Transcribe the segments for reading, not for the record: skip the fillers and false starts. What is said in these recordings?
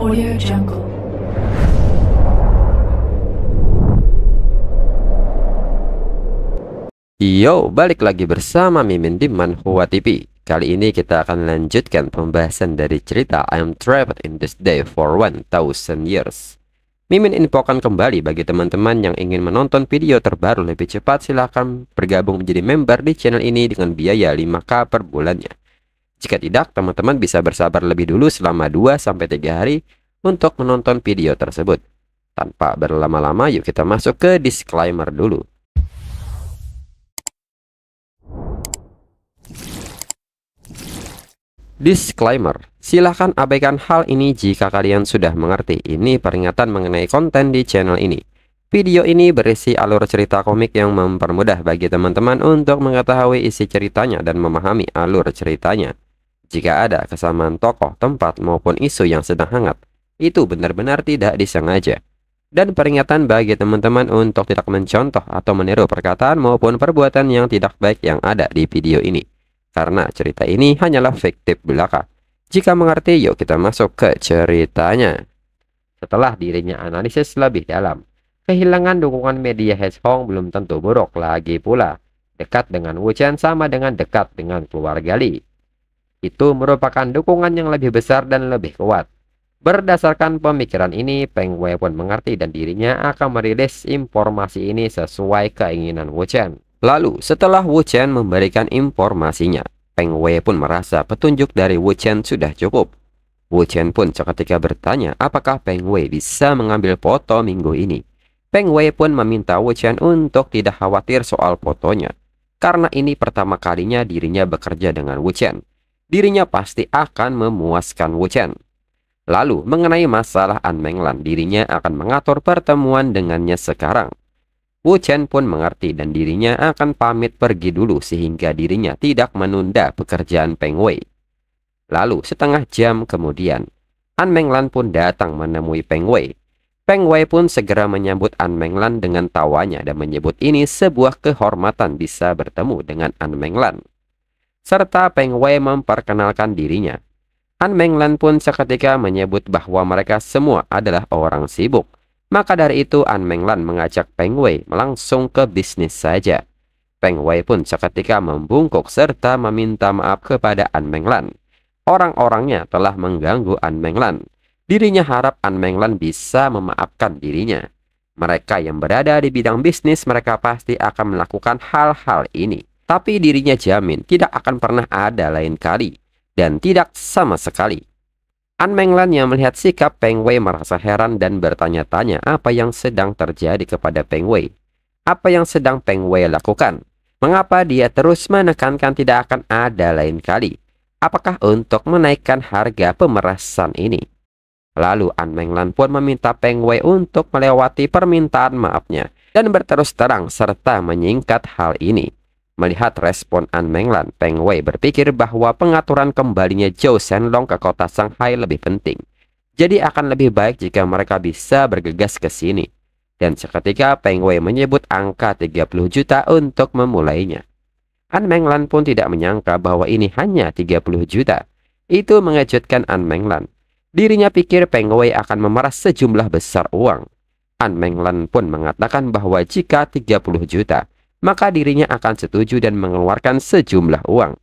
Audio Jungle. Yo, balik lagi bersama Mimin di Manhwa TV. Kali ini kita akan lanjutkan pembahasan dari cerita I am trapped in this day for 1000 years. Mimin infokan kembali bagi teman-teman yang ingin menonton video terbaru lebih cepat, silahkan bergabung menjadi member di channel ini dengan biaya 5k per bulannya. Jika tidak, teman-teman bisa bersabar lebih dulu selama 2-3 hari untuk menonton video tersebut. Tanpa berlama-lama, yuk kita masuk ke disclaimer dulu. Disclaimer, silahkan abaikan hal ini jika kalian sudah mengerti. Ini peringatan mengenai konten di channel ini. Video ini berisi alur cerita komik yang mempermudah bagi teman-teman untuk mengetahui isi ceritanya dan memahami alur ceritanya. Jika ada kesamaan tokoh, tempat, maupun isu yang sedang hangat, itu benar-benar tidak disengaja. Dan peringatan bagi teman-teman untuk tidak mencontoh atau meniru perkataan maupun perbuatan yang tidak baik yang ada di video ini. Karena cerita ini hanyalah fiktif belaka. Jika mengerti, yuk kita masuk ke ceritanya. Setelah dirinya analisis lebih dalam, kehilangan dukungan media Hedgehog belum tentu buruk. Lagi pula, dekat dengan Wu Chen sama dengan dekat dengan keluarga Li. Itu merupakan dukungan yang lebih besar dan lebih kuat. Berdasarkan pemikiran ini, Peng Wei pun mengerti dan dirinya akan merilis informasi ini sesuai keinginan Wu Chen. Lalu, setelah Wu Chen memberikan informasinya, Peng Wei pun merasa petunjuk dari Wu Chen sudah cukup. Wu Chen pun seketika bertanya apakah Peng Wei bisa mengambil foto minggu ini. Peng Wei pun meminta Wu Chen untuk tidak khawatir soal fotonya, karena ini pertama kalinya dirinya bekerja dengan Wu Chen. Dirinya pasti akan memuaskan Wu Chen. Lalu, mengenai masalah An Menglan, dirinya akan mengatur pertemuan dengannya sekarang. Wu Chen pun mengerti dan dirinya akan pamit pergi dulu sehingga dirinya tidak menunda pekerjaan Peng Wei. Lalu, setengah jam kemudian, An Menglan pun datang menemui Peng Wei. Peng Wei pun segera menyambut An Menglan dengan tawanya dan menyebut ini sebuah kehormatan bisa bertemu dengan An Menglan. Serta Peng Wei memperkenalkan dirinya. An Menglan pun seketika menyebut bahwa mereka semua adalah orang sibuk. Maka dari itu An Menglan mengajak Peng Wei langsung ke bisnis saja. Peng Wei pun seketika membungkuk serta meminta maaf kepada An Menglan. Orang-orangnya telah mengganggu An Menglan. Dirinya harap An Menglan bisa memaafkan dirinya. Mereka yang berada di bidang bisnis, mereka pasti akan melakukan hal-hal ini. Tapi dirinya jamin tidak akan pernah ada lain kali. Dan tidak sama sekali. An Menglan yang melihat sikap Peng Wei merasa heran dan bertanya-tanya apa yang sedang terjadi kepada Peng Wei. Apa yang sedang Peng Wei lakukan? Mengapa dia terus menekankan tidak akan ada lain kali? Apakah untuk menaikkan harga pemerasan ini? Lalu An Menglan pun meminta Peng Wei untuk melewati permintaan maafnya dan berterus terang serta menyingkat hal ini. Melihat respon An Menglan, Peng Wei berpikir bahwa pengaturan kembalinya Zhou Shenlong ke kota Shanghai lebih penting. Jadi akan lebih baik jika mereka bisa bergegas ke sini. Dan seketika Peng Wei menyebut angka 30 juta untuk memulainya. An Menglan pun tidak menyangka bahwa ini hanya 30 juta. Itu mengejutkan An Menglan. Dirinya pikir Peng Wei akan memeras sejumlah besar uang. An Menglan pun mengatakan bahwa jika 30 juta, maka dirinya akan setuju dan mengeluarkan sejumlah uang.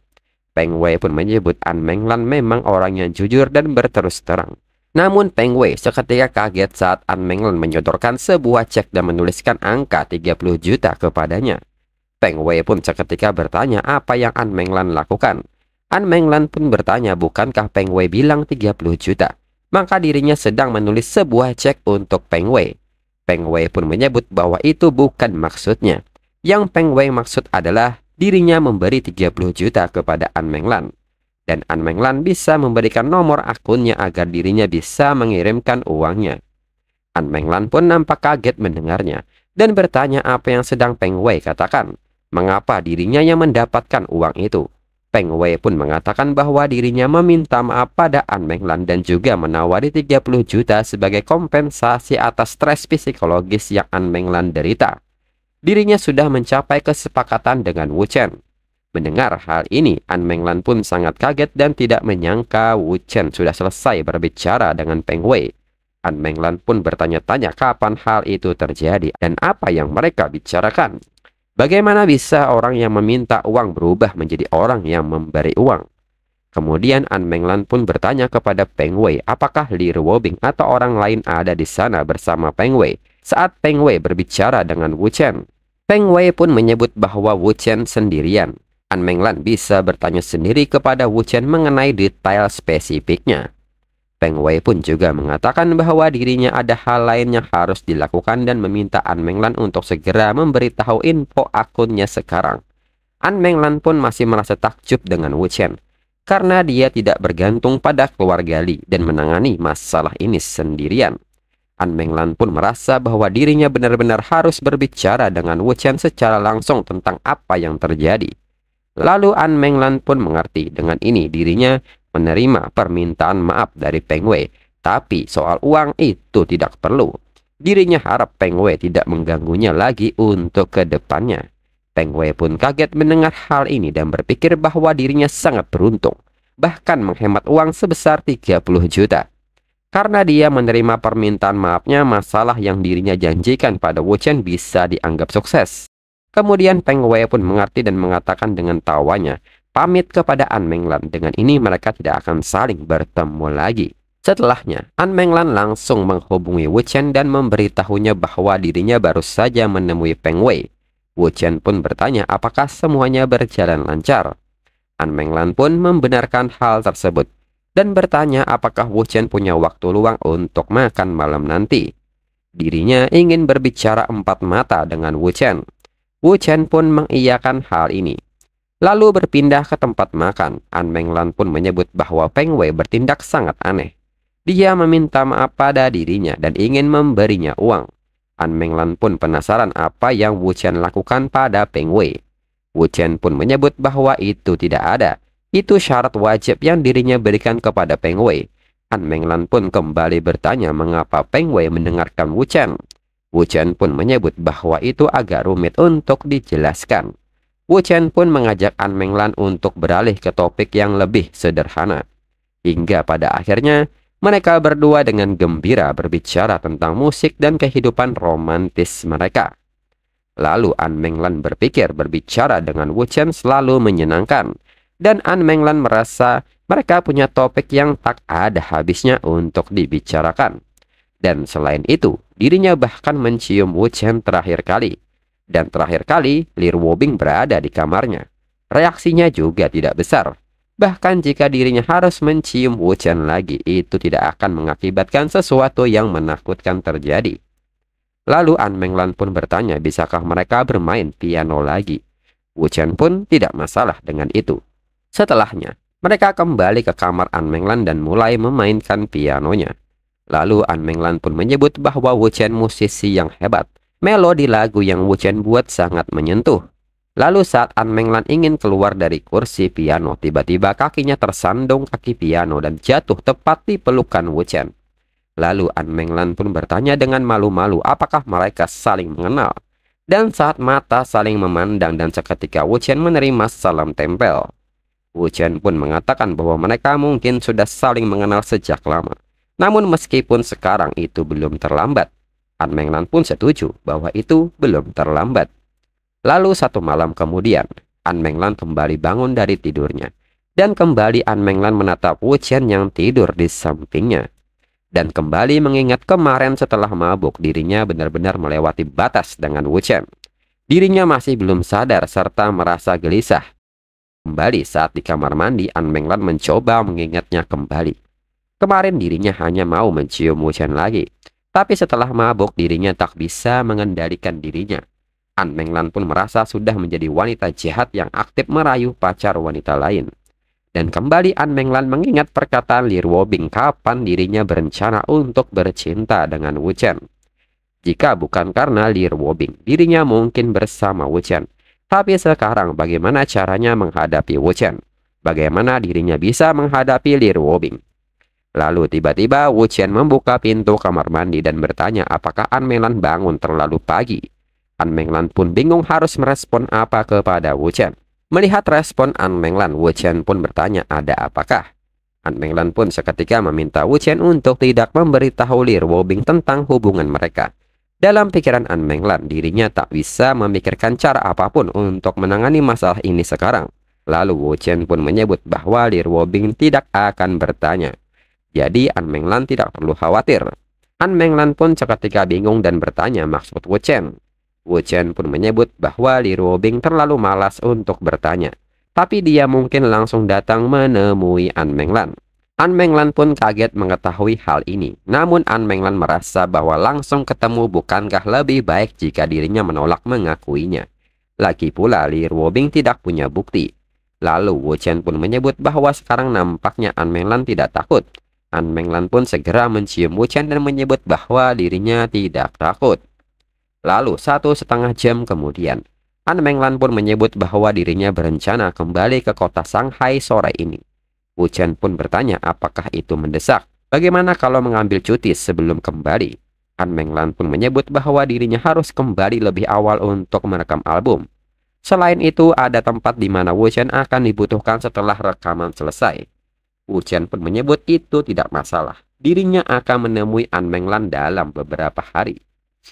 Peng Wei pun menyebut An Menglan memang orang yang jujur dan berterus terang. Namun Peng Wei seketika kaget saat An Menglan menyodorkan sebuah cek dan menuliskan angka 30 juta kepadanya. Peng Wei pun seketika bertanya apa yang An Menglan lakukan. An Menglan pun bertanya bukankah Peng Wei bilang 30 juta. Maka dirinya sedang menulis sebuah cek untuk Peng Wei. Peng Wei pun menyebut bahwa itu bukan maksudnya. Yang Peng Wei maksud adalah dirinya memberi 30 juta kepada An Menglan. Dan An Menglan bisa memberikan nomor akunnya agar dirinya bisa mengirimkan uangnya. An Menglan pun nampak kaget mendengarnya dan bertanya apa yang sedang Peng Wei katakan. Mengapa dirinya yang mendapatkan uang itu? Peng Wei pun mengatakan bahwa dirinya meminta maaf pada An Menglan dan juga menawari 30 juta sebagai kompensasi atas stres psikologis yang An Menglan derita. Dirinya sudah mencapai kesepakatan dengan Wu Chen. Mendengar hal ini, An Menglan pun sangat kaget dan tidak menyangka Wu Chen sudah selesai berbicara dengan Peng Wei. An Menglan pun bertanya-tanya kapan hal itu terjadi dan apa yang mereka bicarakan. Bagaimana bisa orang yang meminta uang berubah menjadi orang yang memberi uang? Kemudian An Menglan pun bertanya kepada Peng Wei apakah Li Ruobing atau orang lain ada di sana bersama Peng Wei saat Peng Wei berbicara dengan Wu Chen. Peng Wei pun menyebut bahwa Wu Chen sendirian. An Menglan bisa bertanya sendiri kepada Wu Chen mengenai detail spesifiknya. Peng Wei pun juga mengatakan bahwa dirinya ada hal lain yang harus dilakukan dan meminta An Menglan untuk segera memberitahu info akunnya sekarang. An Menglan pun masih merasa takjub dengan Wu Chen karena dia tidak bergantung pada keluarga Li dan menangani masalah ini sendirian. An Menglan pun merasa bahwa dirinya benar-benar harus berbicara dengan Wu Chen secara langsung tentang apa yang terjadi. Lalu An Menglan pun mengerti dengan ini dirinya menerima permintaan maaf dari Peng Wei. Tapi soal uang itu tidak perlu. Dirinya harap Peng Wei tidak mengganggunya lagi untuk ke depannya. Peng Wei pun kaget mendengar hal ini dan berpikir bahwa dirinya sangat beruntung. Bahkan menghemat uang sebesar 30 juta. Karena dia menerima permintaan maafnya, masalah yang dirinya janjikan pada Wu Chen bisa dianggap sukses. Kemudian Peng Wei pun mengerti dan mengatakan dengan tawanya, pamit kepada An Menglan. Dengan ini mereka tidak akan saling bertemu lagi. Setelahnya, An Menglan langsung menghubungi Wu Chen dan memberitahunya bahwa dirinya baru saja menemui Peng Wei. Wu Chen pun bertanya apakah semuanya berjalan lancar. An Menglan pun membenarkan hal tersebut dan bertanya apakah Wu Chen punya waktu luang untuk makan malam nanti. Dirinya ingin berbicara empat mata dengan Wu Chen. Wu Chen pun mengiyakan hal ini. Lalu berpindah ke tempat makan. An Menglan pun menyebut bahwa Peng Wei bertindak sangat aneh. Dia meminta maaf pada dirinya dan ingin memberinya uang. An Menglan pun penasaran apa yang Wu Chen lakukan pada Peng Wei. Wu Chen pun menyebut bahwa itu tidak ada. Itu syarat wajib yang dirinya berikan kepada Peng Wei. An Menglan pun kembali bertanya mengapa Peng Wei mendengarkan Wu Chen. Wu Chen pun menyebut bahwa itu agak rumit untuk dijelaskan. Wu Chen pun mengajak An Menglan untuk beralih ke topik yang lebih sederhana. Hingga pada akhirnya, mereka berdua dengan gembira berbicara tentang musik dan kehidupan romantis mereka. Lalu An Menglan berpikir berbicara dengan Wu Chen selalu menyenangkan. Dan An Menglan merasa mereka punya topik yang tak ada habisnya untuk dibicarakan. Dan selain itu, dirinya bahkan mencium Wu Chen terakhir kali. Dan terakhir kali, Li Ruobing berada di kamarnya. Reaksinya juga tidak besar. Bahkan jika dirinya harus mencium Wu Chen lagi, itu tidak akan mengakibatkan sesuatu yang menakutkan terjadi. Lalu An Menglan pun bertanya bisakah mereka bermain piano lagi. Wu Chen pun tidak masalah dengan itu. Setelahnya, mereka kembali ke kamar An Menglan dan mulai memainkan pianonya. Lalu An Menglan pun menyebut bahwa Wu Chen musisi yang hebat. Melodi lagu yang Wu Chen buat sangat menyentuh. Lalu saat An Menglan ingin keluar dari kursi piano, tiba-tiba kakinya tersandung kaki piano dan jatuh tepat di pelukan Wu Chen. Lalu An Menglan pun bertanya dengan malu-malu apakah mereka saling mengenal. Dan saat mata saling memandang dan seketika Wu Chen menerima salam tempel. Wu Chen pun mengatakan bahwa mereka mungkin sudah saling mengenal sejak lama. Namun meskipun sekarang itu belum terlambat, An Menglan pun setuju bahwa itu belum terlambat. Lalu satu malam kemudian, An Menglan kembali bangun dari tidurnya. Dan kembali An Menglan menatap Wu Chen yang tidur di sampingnya. Dan kembali mengingat kemarin setelah mabuk dirinya benar-benar melewati batas dengan Wu Chen. Dirinya masih belum sadar serta merasa gelisah. Kembali saat di kamar mandi, An Menglan mencoba mengingatnya kembali. Kemarin dirinya hanya mau mencium Wu Chen lagi. Tapi setelah mabuk dirinya tak bisa mengendalikan dirinya. An Menglan pun merasa sudah menjadi wanita jahat yang aktif merayu pacar wanita lain. Dan kembali An Menglan mengingat perkataan Li Ruobing kapan dirinya berencana untuk bercinta dengan Wu Chen. Jika bukan karena Li Ruobing, dirinya mungkin bersama Wu Chen. Tapi sekarang bagaimana caranya menghadapi Wu Chen? Bagaimana dirinya bisa menghadapi Li Ruobing? Lalu tiba-tiba Wu Chen membuka pintu kamar mandi dan bertanya apakah An Menglan bangun terlalu pagi. An Menglan pun bingung harus merespon apa kepada Wu Chen. Melihat respon An Menglan, Wu Chen pun bertanya ada apakah. An Menglan pun seketika meminta Wu Chen untuk tidak memberitahu Lir Wobing tentang hubungan mereka. Dalam pikiran An Menglan, dirinya tak bisa memikirkan cara apapun untuk menangani masalah ini sekarang. Lalu Wu Chen pun menyebut bahwa Lir Wobing tidak akan bertanya. Jadi An Menglan tidak perlu khawatir. An Menglan pun seketika bingung dan bertanya maksud Wu Chen. Wu Chen pun menyebut bahwa Lir Wobing terlalu malas untuk bertanya. Tapi dia mungkin langsung datang menemui An Menglan. An Menglan pun kaget mengetahui hal ini. Namun An Menglan merasa bahwa langsung ketemu bukankah lebih baik jika dirinya menolak mengakuinya. Lagi pula Lir Wobing tidak punya bukti. Lalu Wu Chen pun menyebut bahwa sekarang nampaknya An Menglan tidak takut. An Menglan pun segera mencium Wu Chen dan menyebut bahwa dirinya tidak takut. Lalu 1,5 jam kemudian, An Menglan pun menyebut bahwa dirinya berencana kembali ke kota Shanghai sore ini. Wu Chen pun bertanya apakah itu mendesak. Bagaimana kalau mengambil cuti sebelum kembali? An Menglan pun menyebut bahwa dirinya harus kembali lebih awal untuk merekam album. Selain itu, ada tempat di mana Wu Chen akan dibutuhkan setelah rekaman selesai. Wu Chen pun menyebut itu tidak masalah. Dirinya akan menemui An Menglan dalam beberapa hari.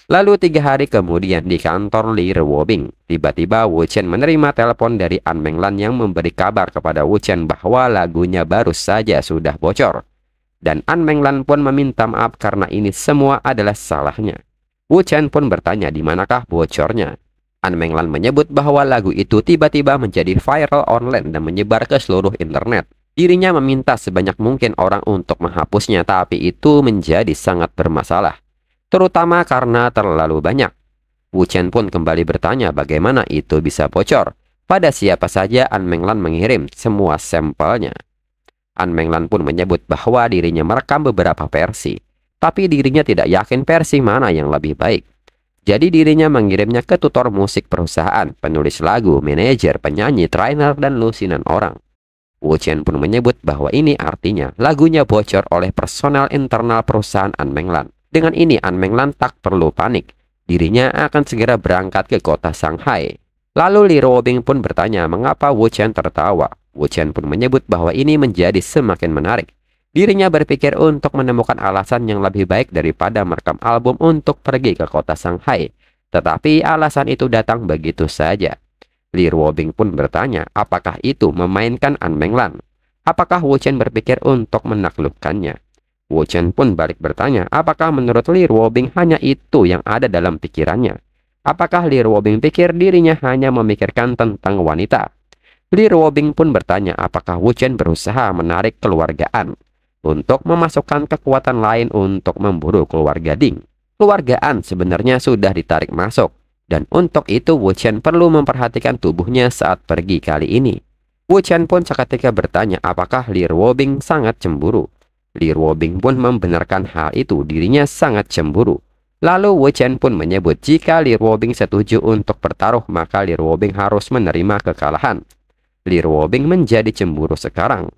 Lalu 3 hari kemudian di kantor Lir Wobing, tiba-tiba Wu Chen menerima telepon dari An Menglan yang memberi kabar kepada Wu Chen bahwa lagunya baru saja sudah bocor. Dan An Menglan pun meminta maaf karena ini semua adalah salahnya. Wu Chen pun bertanya di manakah bocornya. An Menglan menyebut bahwa lagu itu tiba-tiba menjadi viral online dan menyebar ke seluruh internet. Dirinya meminta sebanyak mungkin orang untuk menghapusnya, tapi itu menjadi sangat bermasalah. Terutama karena terlalu banyak. Wu Chen pun kembali bertanya bagaimana itu bisa bocor. Pada siapa saja An Menglan mengirim semua sampelnya. An Menglan pun menyebut bahwa dirinya merekam beberapa versi. Tapi dirinya tidak yakin versi mana yang lebih baik. Jadi dirinya mengirimnya ke tutor musik perusahaan, penulis lagu, manajer, penyanyi, trainer, dan lusinan orang. Wu Chen pun menyebut bahwa ini artinya lagunya bocor oleh personel internal perusahaan An Menglan. Dengan ini An Menglan tak perlu panik. Dirinya akan segera berangkat ke kota Shanghai. Lalu Lir Wobing pun bertanya mengapa Wu Chen tertawa. Wu Chen pun menyebut bahwa ini menjadi semakin menarik. Dirinya berpikir untuk menemukan alasan yang lebih baik daripada merekam album untuk pergi ke kota Shanghai. Tetapi alasan itu datang begitu saja. Lir Wobing pun bertanya apakah itu memainkan An Menglan. Apakah Wu Chen berpikir untuk menaklukkannya? Wu Chen pun balik bertanya, apakah menurut Lir Wobing hanya itu yang ada dalam pikirannya? Apakah Lir Wobing pikir dirinya hanya memikirkan tentang wanita? Lir Wobing pun bertanya apakah Wu Chen berusaha menarik keluarga An untuk memasukkan kekuatan lain untuk memburu keluarga Ding. Keluarga An sebenarnya sudah ditarik masuk, dan untuk itu Wu Chen perlu memperhatikan tubuhnya saat pergi kali ini. Wu Chen pun seketika bertanya apakah Lir Wobing sangat cemburu. Lir Wobing pun membenarkan hal itu, dirinya sangat cemburu. Lalu Wu Chen pun menyebut jika Lir Wobing setuju untuk bertaruh, maka Lir Wobing harus menerima kekalahan. Lir Wobing menjadi cemburu sekarang.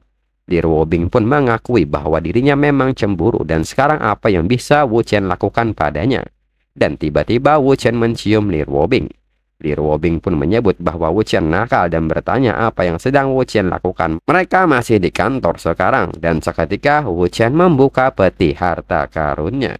Lir Wobing pun mengakui bahwa dirinya memang cemburu dan sekarang apa yang bisa Wu Chen lakukan padanya. Dan tiba-tiba Wu Chen mencium Lir Wobing. Lir Wobing pun menyebut bahwa Wu Chen nakal dan bertanya apa yang sedang Wu Chen lakukan. Mereka masih di kantor sekarang dan seketika Wu Chen membuka peti harta karunnya.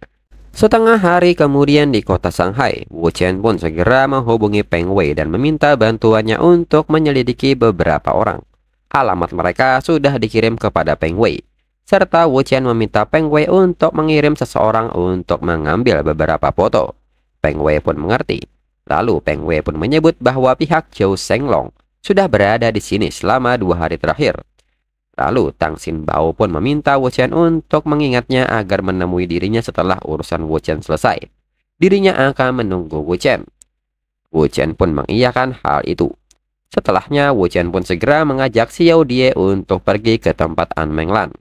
Setengah hari kemudian di kota Shanghai, Wu Chen pun segera menghubungi Peng Wei dan meminta bantuannya untuk menyelidiki beberapa orang. Alamat mereka sudah dikirim kepada Peng Wei. Serta Wu Chen meminta Peng Wei untuk mengirim seseorang untuk mengambil beberapa foto. Peng Wei pun mengerti. Lalu Peng Wei pun menyebut bahwa pihak Zhou Shenglong sudah berada di sini selama 2 hari terakhir. Lalu Tang Xin Bao pun meminta Wu Chen untuk mengingatnya agar menemui dirinya setelah urusan Wu Chen selesai. Dirinya akan menunggu Wu Chen. Wu Chen pun mengiyakan hal itu. Setelahnya Wu Chen pun segera mengajak Xiao Die untuk pergi ke tempat An Menglan.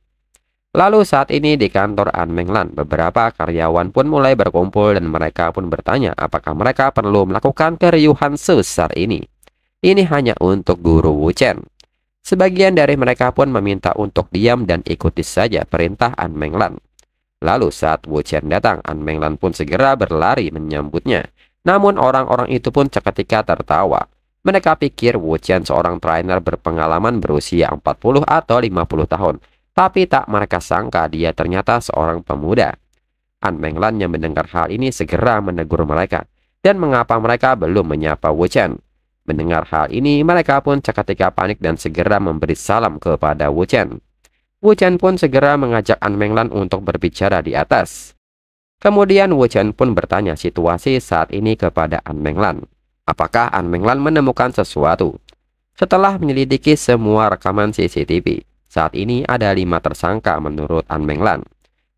Lalu saat ini di kantor An Menglan, beberapa karyawan pun mulai berkumpul dan mereka pun bertanya apakah mereka perlu melakukan keriuhan sebesar ini. Ini hanya untuk guru Wu Chen. Sebagian dari mereka pun meminta untuk diam dan ikuti saja perintah An Menglan. Lalu saat Wu Chen datang, An Menglan pun segera berlari menyambutnya. Namun orang-orang itu pun seketika tertawa. Mereka pikir Wu Chen seorang trainer berpengalaman berusia 40 atau 50 tahun. Tapi tak mereka sangka dia ternyata seorang pemuda. An Menglan yang mendengar hal ini segera menegur mereka. Dan mengapa mereka belum menyapa Wu Chen? Mendengar hal ini, mereka pun seketika panik dan segera memberi salam kepada Wu Chen. Wu Chen pun segera mengajak An Menglan untuk berbicara di atas. Kemudian Wu Chen pun bertanya situasi saat ini kepada An Menglan. Apakah An Menglan menemukan sesuatu? Setelah menyelidiki semua rekaman CCTV, saat ini ada 5 tersangka menurut An Menglan.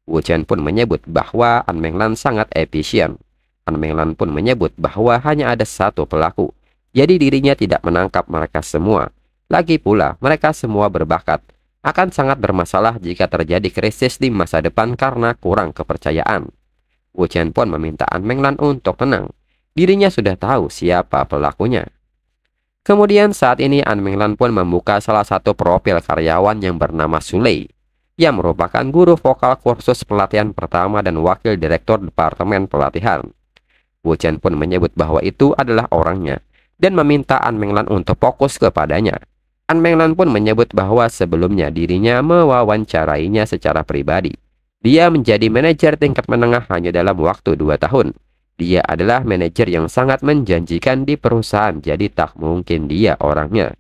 Wu Chen pun menyebut bahwa An Menglan sangat efisien. An Menglan pun menyebut bahwa hanya ada 1 pelaku. Jadi dirinya tidak menangkap mereka semua. Lagi pula, mereka semua berbakat. Akan sangat bermasalah jika terjadi krisis di masa depan karena kurang kepercayaan. Wu Chen pun meminta An Menglan untuk tenang. Dirinya sudah tahu siapa pelakunya. Kemudian saat ini An Menglan pun membuka salah satu profil karyawan yang bernama Sulei, yang merupakan guru vokal kursus pelatihan pertama dan wakil direktur departemen pelatihan. Wu Chen pun menyebut bahwa itu adalah orangnya, dan meminta An Menglan untuk fokus kepadanya. An Menglan pun menyebut bahwa sebelumnya dirinya mewawancarainya secara pribadi. Dia menjadi manajer tingkat menengah hanya dalam waktu 2 tahun. Dia adalah manajer yang sangat menjanjikan di perusahaan, jadi tak mungkin dia orangnya.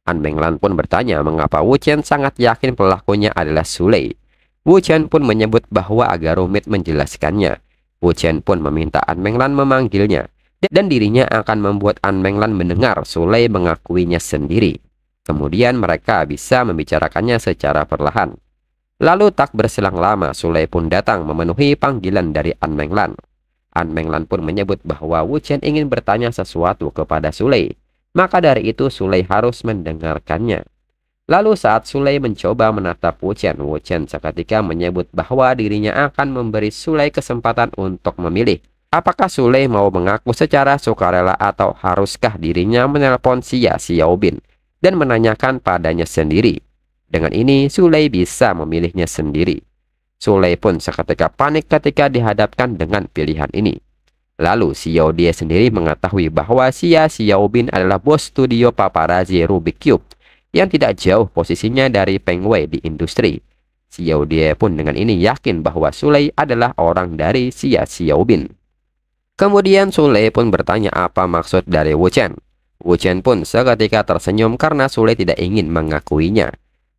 An Menglan pun bertanya mengapa Wu Chen sangat yakin pelakunya adalah Sulei. Wu Chen pun menyebut bahwa agak rumit menjelaskannya. Wu Chen pun meminta An Menglan memanggilnya, dan dirinya akan membuat An Menglan mendengar Sulei mengakuinya sendiri. Kemudian mereka bisa membicarakannya secara perlahan. Lalu tak berselang lama, Sulei pun datang memenuhi panggilan dari An Menglan. An Menglan pun menyebut bahwa Wu Chen ingin bertanya sesuatu kepada Sulei. Maka dari itu Sulei harus mendengarkannya. Lalu saat Sulei mencoba menatap Wu Chen seketika menyebut bahwa dirinya akan memberi Sulei kesempatan untuk memilih. Apakah Sulei mau mengaku secara sukarela atau haruskah dirinya menelpon Xia Xiaobin dan menanyakan padanya sendiri. Dengan ini Sulei bisa memilihnya sendiri. Sulei pun seketika panik ketika dihadapkan dengan pilihan ini. Lalu Xiao Die sendiri mengetahui bahwa Xia Xiaobin adalah bos studio paparazzi Rubik Cube yang tidak jauh posisinya dari Peng Wei di industri. Xiao Die pun dengan ini yakin bahwa Sulei adalah orang dari Xia Xiaobin. Kemudian Sulei pun bertanya apa maksud dari Wu Chen. Wu Chen pun seketika tersenyum karena Sulei tidak ingin mengakuinya.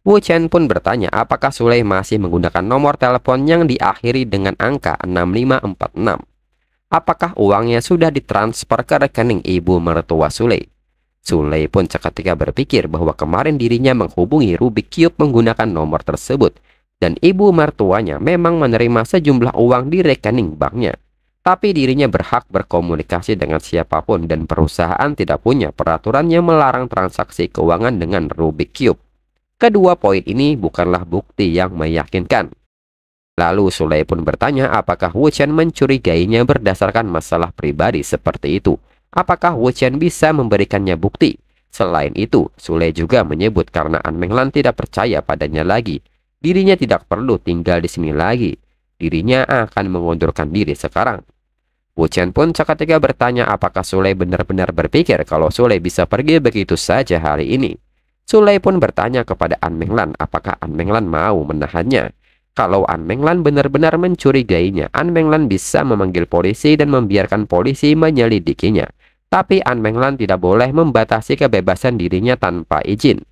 Wu Chen pun bertanya apakah Sulei masih menggunakan nomor telepon yang diakhiri dengan angka 6546. Apakah uangnya sudah ditransfer ke rekening ibu mertua Sulei? Sulei pun seketika berpikir bahwa kemarin dirinya menghubungi Rubik Cube menggunakan nomor tersebut, dan ibu mertuanya memang menerima sejumlah uang di rekening banknya. Tapi dirinya berhak berkomunikasi dengan siapapun dan perusahaan tidak punya peraturan yang melarang transaksi keuangan dengan Rubik Cube. Kedua poin ini bukanlah bukti yang meyakinkan. Lalu Sulei pun bertanya apakah Wu Chen mencurigainya berdasarkan masalah pribadi seperti itu. Apakah Wu Chen bisa memberikannya bukti? Selain itu, Sulei juga menyebut karena An Menglan tidak percaya padanya lagi. Dirinya tidak perlu tinggal di sini lagi. Dirinya akan mengundurkan diri sekarang. Wu Chen pun seketika bertanya apakah Sulei benar-benar berpikir kalau Sulei bisa pergi begitu saja hari ini. Sulei pun bertanya kepada An Menglan apakah An Menglan mau menahannya. Kalau An Menglan benar-benar mencurigainya, An Menglan bisa memanggil polisi dan membiarkan polisi menyelidikinya. Tapi An Menglan tidak boleh membatasi kebebasan dirinya tanpa izin.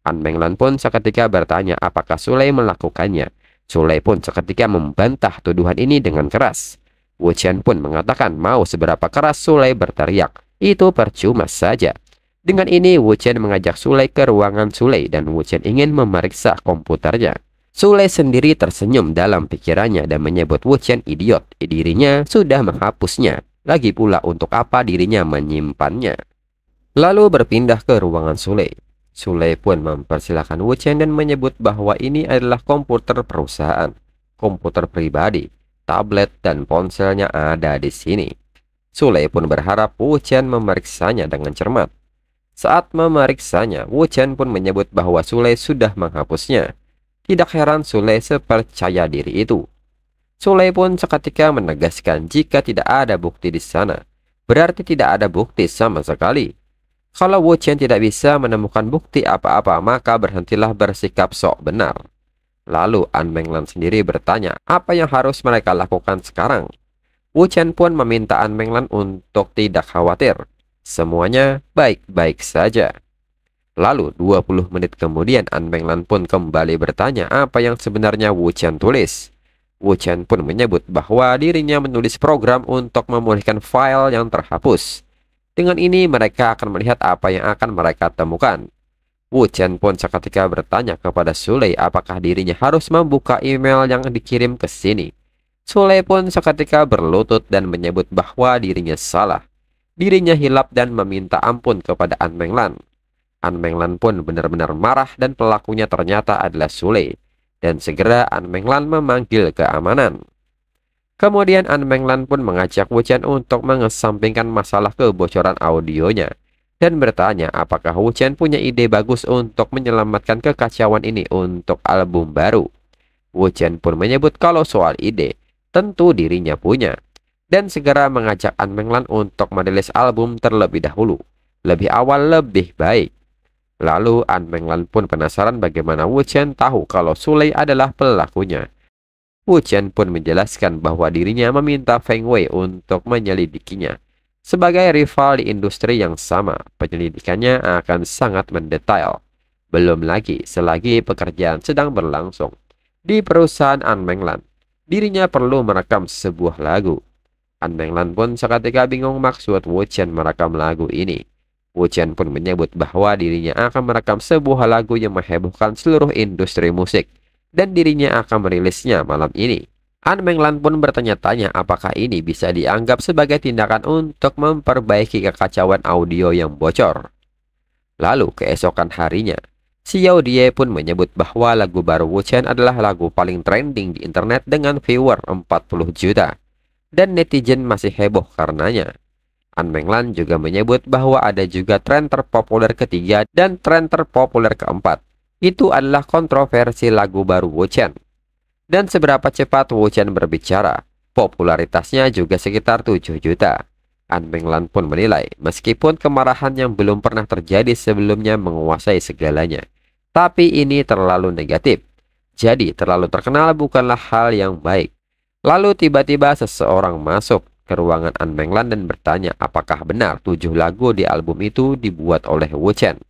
An Menglan pun seketika bertanya apakah Sulei melakukannya. Sulei pun seketika membantah tuduhan ini dengan keras. Wu Chen pun mengatakan mau seberapa keras Sulei berteriak, itu percuma saja. Dengan ini Wu Chen mengajak Sulei ke ruangan Sulei dan Wu Chen ingin memeriksa komputernya. Sulei sendiri tersenyum dalam pikirannya dan menyebut Wu Chen idiot. Dirinya sudah menghapusnya. Lagi pula untuk apa dirinya menyimpannya. Lalu berpindah ke ruangan Sulei. Sulei pun mempersilahkan Wu Chen dan menyebut bahwa ini adalah komputer perusahaan, komputer pribadi, tablet dan ponselnya ada di sini. Sulei pun berharap Wu Chen memeriksanya dengan cermat. Saat memeriksanya, Wu Chen pun menyebut bahwa Sulei sudah menghapusnya. Tidak heran Sulei sepercaya diri itu. Sulei pun seketika menegaskan jika tidak ada bukti di sana, berarti tidak ada bukti sama sekali. Kalau Wu Chen tidak bisa menemukan bukti apa-apa, maka berhentilah bersikap sok benar. Lalu An Menglan sendiri bertanya, apa yang harus mereka lakukan sekarang? Wu Chen pun meminta An Menglan untuk tidak khawatir. Semuanya baik-baik saja. Lalu 20 menit kemudian An Menglan pun kembali bertanya apa yang sebenarnya Wu Chen tulis. Wu Chen pun menyebut bahwa dirinya menulis program untuk memulihkan file yang terhapus. Dengan ini mereka akan melihat apa yang akan mereka temukan. Wu Chen pun seketika bertanya kepada Sule apakah dirinya harus membuka email yang dikirim ke sini. Sule pun seketika berlutut dan menyebut bahwa dirinya salah. Dirinya hilap dan meminta ampun kepada An Menglan. An Menglan pun benar-benar marah dan pelakunya ternyata adalah Sule. Dan segera An Menglan memanggil keamanan. Kemudian An Menglan pun mengajak Wu Chen untuk mengesampingkan masalah kebocoran audionya. Dan bertanya apakah Wu Chen punya ide bagus untuk menyelamatkan kekacauan ini untuk album baru. Wu Chen pun menyebut kalau soal ide, tentu dirinya punya. Dan segera mengajak An Menglan untuk merilis album terlebih dahulu. Lebih awal lebih baik. Lalu An Menglan pun penasaran bagaimana Wu Chen tahu kalau Sule adalah pelakunya. Wu Chen pun menjelaskan bahwa dirinya meminta Feng Wei untuk menyelidikinya. Sebagai rival di industri yang sama, penyelidikannya akan sangat mendetail. Belum lagi selagi pekerjaan sedang berlangsung. Di perusahaan An Menglan, dirinya perlu merekam sebuah lagu. An Menglan pun seketika bingung maksud Wu Chen merekam lagu ini. Wu Chen pun menyebut bahwa dirinya akan merekam sebuah lagu yang menghebohkan seluruh industri musik. Dan dirinya akan merilisnya malam ini. An Menglan pun bertanya-tanya apakah ini bisa dianggap sebagai tindakan untuk memperbaiki kekacauan audio yang bocor. Lalu keesokan harinya, Xiao Die pun menyebut bahwa lagu baru Wu Chen adalah lagu paling trending di internet dengan viewer 40 juta. Dan netizen masih heboh karenanya. An Menglan juga menyebut bahwa ada juga tren terpopuler ketiga dan tren terpopuler keempat. Itu adalah kontroversi lagu baru Wu Chen. Dan seberapa cepat Wu Chen berbicara, popularitasnya juga sekitar 7 juta. An Menglan pun menilai, meskipun kemarahan yang belum pernah terjadi sebelumnya menguasai segalanya. Tapi ini terlalu negatif. Jadi terlalu terkenal bukanlah hal yang baik. Lalu tiba-tiba seseorang masuk ke ruangan An Menglan dan bertanya apakah benar 7 lagu di album itu dibuat oleh Wu Chen.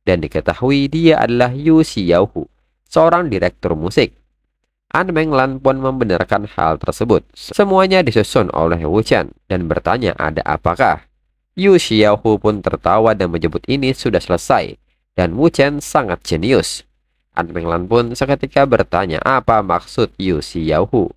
Dan diketahui dia adalah Yu Xiaohu, seorang direktur musik. An Menglan pun membenarkan hal tersebut. Semuanya disusun oleh Wu Chen dan bertanya ada apakah. Yu Xiaohu pun tertawa dan menyebut ini sudah selesai. Dan Wu Chen sangat jenius. An Menglan pun seketika bertanya apa maksud Yu Xiaohu.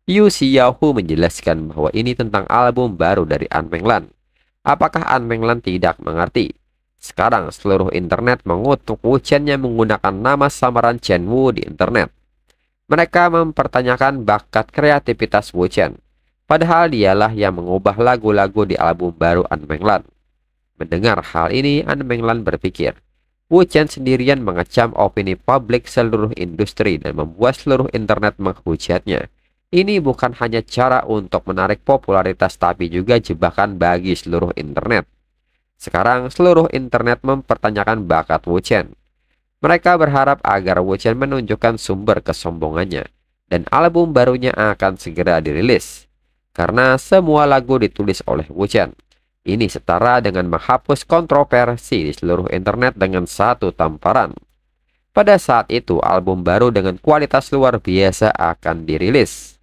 Yu Xiaohu menjelaskan bahwa ini tentang album baru dari An Menglan. Apakah An Menglan tidak mengerti? Sekarang seluruh internet mengutuk Wu Chen yang menggunakan nama samaran Chen Wu di internet. Mereka mempertanyakan bakat kreativitas Wu Chen. Padahal dialah yang mengubah lagu-lagu di album baru An Menglan. Mendengar hal ini, An Menglan berpikir, Wu Chen sendirian mengecam opini publik seluruh industri dan membuat seluruh internet menghujatnya. Ini bukan hanya cara untuk menarik popularitas tapi juga jebakan bagi seluruh internet. Sekarang seluruh internet mempertanyakan bakat Wu Chen. Mereka berharap agar Wu Chen menunjukkan sumber kesombongannya dan album barunya akan segera dirilis. Karena semua lagu ditulis oleh Wu Chen. Ini setara dengan menghapus kontroversi di seluruh internet dengan satu tamparan. Pada saat itu album baru dengan kualitas luar biasa akan dirilis.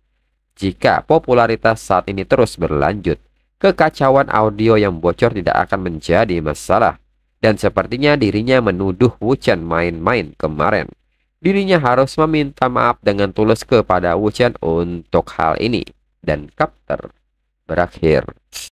Jika popularitas saat ini terus berlanjut, kekacauan audio yang bocor tidak akan menjadi masalah. Dan sepertinya dirinya menuduh Wu Chen main-main kemarin. Dirinya harus meminta maaf dengan tulus kepada Wu Chen untuk hal ini. Dan chapter berakhir.